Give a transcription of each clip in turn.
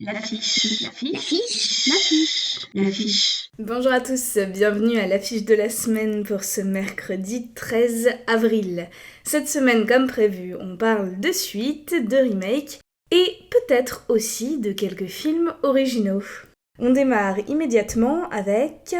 L'affiche. L'affiche. Bonjour à tous, bienvenue à l'affiche de la semaine pour ce mercredi 13 avril. Cette semaine, comme prévu, on parle de suites, de remakes et peut-être aussi de quelques films originaux. On démarre immédiatement avec...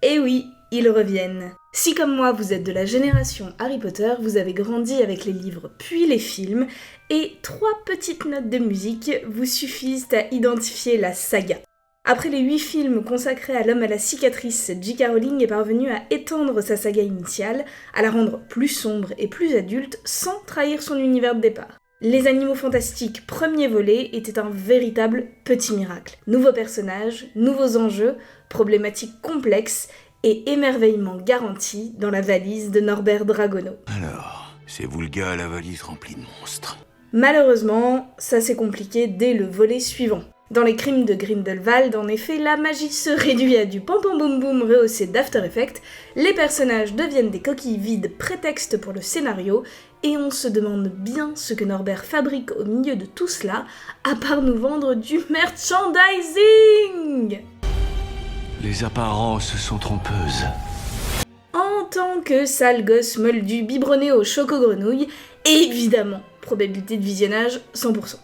Eh oui, ils reviennent. Si comme moi vous êtes de la génération Harry Potter, vous avez grandi avec les livres puis les films, et 3 petites notes de musique vous suffisent à identifier la saga. Après les 8 films consacrés à l'homme à la cicatrice, J.K. Rowling est parvenue à étendre sa saga initiale, à la rendre plus sombre et plus adulte, sans trahir son univers de départ. Les Animaux Fantastiques, premier volet, était un véritable petit miracle. Nouveaux personnages, nouveaux enjeux, problématiques complexes, et émerveillement garanti dans la valise de Norbert Dragono. Alors, c'est vous le gars à la valise remplie de monstres. Malheureusement, ça s'est compliqué dès le volet suivant. Dans les crimes de Grindelwald, en effet, la magie se réduit à du pam-pam-boum-boum rehaussé d'After Effects, les personnages deviennent des coquilles vides prétexte pour le scénario, et on se demande bien ce que Norbert fabrique au milieu de tout cela, à part nous vendre du merchandising! Les apparences sont trompeuses. En tant que sale gosse moldu biberonné au choco-grenouille, évidemment, probabilité de visionnage 100%.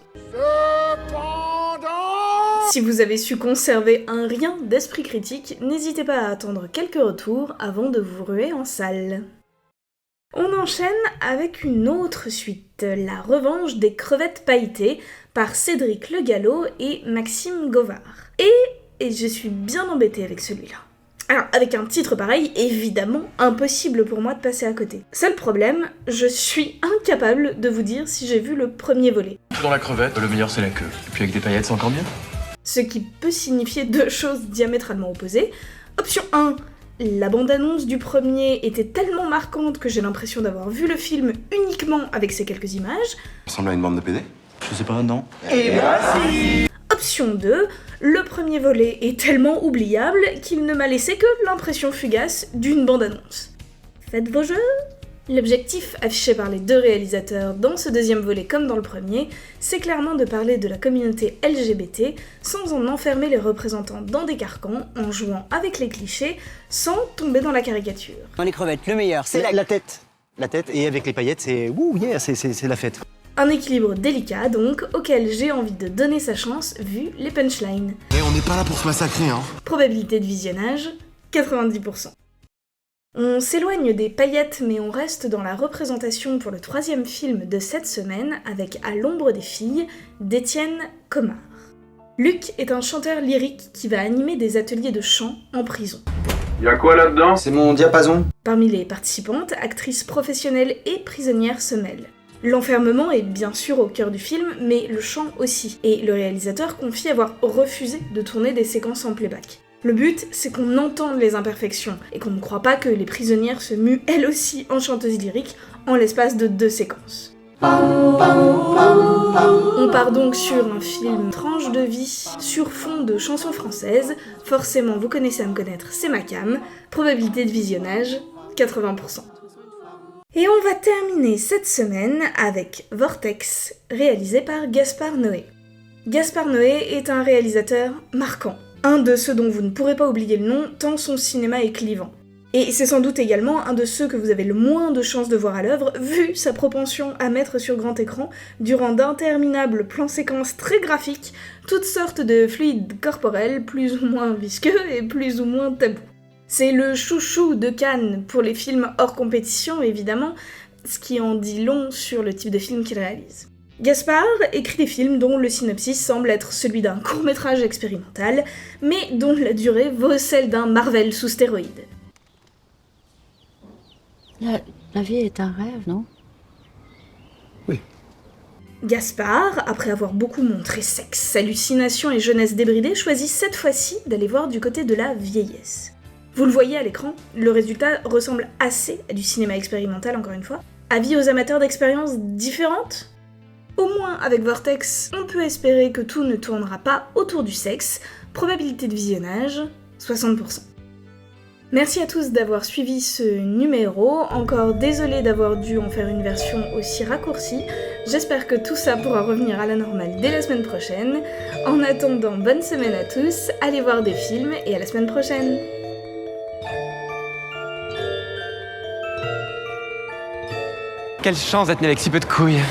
Si vous avez su conserver un rien d'esprit critique, n'hésitez pas à attendre quelques retours avant de vous ruer en salle. On enchaîne avec une autre suite, La revanche des crevettes pailletées, par Cédric Le Gallo et Maxime Govard. Et je suis bien embêtée avec celui-là. Alors, avec un titre pareil, évidemment, impossible pour moi de passer à côté. Seul problème, je suis incapable de vous dire si j'ai vu le premier volet. Dans la crevette, le meilleur c'est la queue. Et puis avec des paillettes, c'est encore mieux. Ce qui peut signifier 2 choses diamétralement opposées. Option 1, la bande-annonce du premier était tellement marquante que j'ai l'impression d'avoir vu le film uniquement avec ces quelques images. Ça ressemble à une bande de PD? Je sais pas, non. Et voici. Option 2, le premier volet est tellement oubliable qu'il ne m'a laissé que l'impression fugace d'une bande-annonce. Faites vos jeux. L'objectif affiché par les 2 réalisateurs dans ce deuxième volet comme dans le premier, c'est clairement de parler de la communauté LGBT sans en enfermer les représentants dans des carcans, en jouant avec les clichés, sans tomber dans la caricature. Dans les crevettes, le meilleur, c'est la tête. La tête, et avec les paillettes, c'est c'est la fête. Un équilibre délicat donc, auquel j'ai envie de donner sa chance vu les punchlines. Et on n'est pas là pour se massacrer, hein. Probabilité de visionnage, 90%. On s'éloigne des paillettes mais on reste dans la représentation pour le 3e film de cette semaine avec À l'ombre des filles d'Étienne Comard. Luc est un chanteur lyrique qui va animer des ateliers de chant en prison. Y'a quoi là-dedans? C'est mon diapason. Parmi les participantes, actrices professionnelles et prisonnières se mêlent. L'enfermement est bien sûr au cœur du film, mais le chant aussi, et le réalisateur confie avoir refusé de tourner des séquences en playback. Le but, c'est qu'on entende les imperfections, et qu'on ne croit pas que les prisonnières se muent elles aussi en chanteuses lyriques en l'espace de 2 séquences. On part donc sur un film tranche de vie sur fond de chansons françaises, forcément vous connaissez à me connaître, c'est ma cam, probabilité de visionnage, 80%. Et on va terminer cette semaine avec Vortex, réalisé par Gaspard Noé. Gaspard Noé est un réalisateur marquant, un de ceux dont vous ne pourrez pas oublier le nom tant son cinéma est clivant. Et c'est sans doute également un de ceux que vous avez le moins de chances de voir à l'œuvre, vu sa propension à mettre sur grand écran, durant d'interminables plans-séquences très graphiques, toutes sortes de fluides corporels plus ou moins visqueux et plus ou moins tabous. C'est le chouchou de Cannes pour les films hors compétition, évidemment, ce qui en dit long sur le type de film qu'il réalise. Gaspard écrit des films dont le synopsis semble être celui d'un court-métrage expérimental, mais dont la durée vaut celle d'un Marvel sous stéroïdes. La vie est un rêve, non? Oui. Gaspard, après avoir beaucoup montré sexe, hallucination et jeunesse débridée, choisit cette fois-ci d'aller voir du côté de la vieillesse. Vous le voyez à l'écran, le résultat ressemble assez à du cinéma expérimental encore une fois. Avis aux amateurs d'expériences différentes ? Au moins avec Vortex, on peut espérer que tout ne tournera pas autour du sexe, probabilité de visionnage, 60%. Merci à tous d'avoir suivi ce numéro, encore désolé d'avoir dû en faire une version aussi raccourcie, j'espère que tout ça pourra revenir à la normale dès la semaine prochaine. En attendant, bonne semaine à tous, allez voir des films et à la semaine prochaine. Quelle chance d'être né avec si peu de couilles.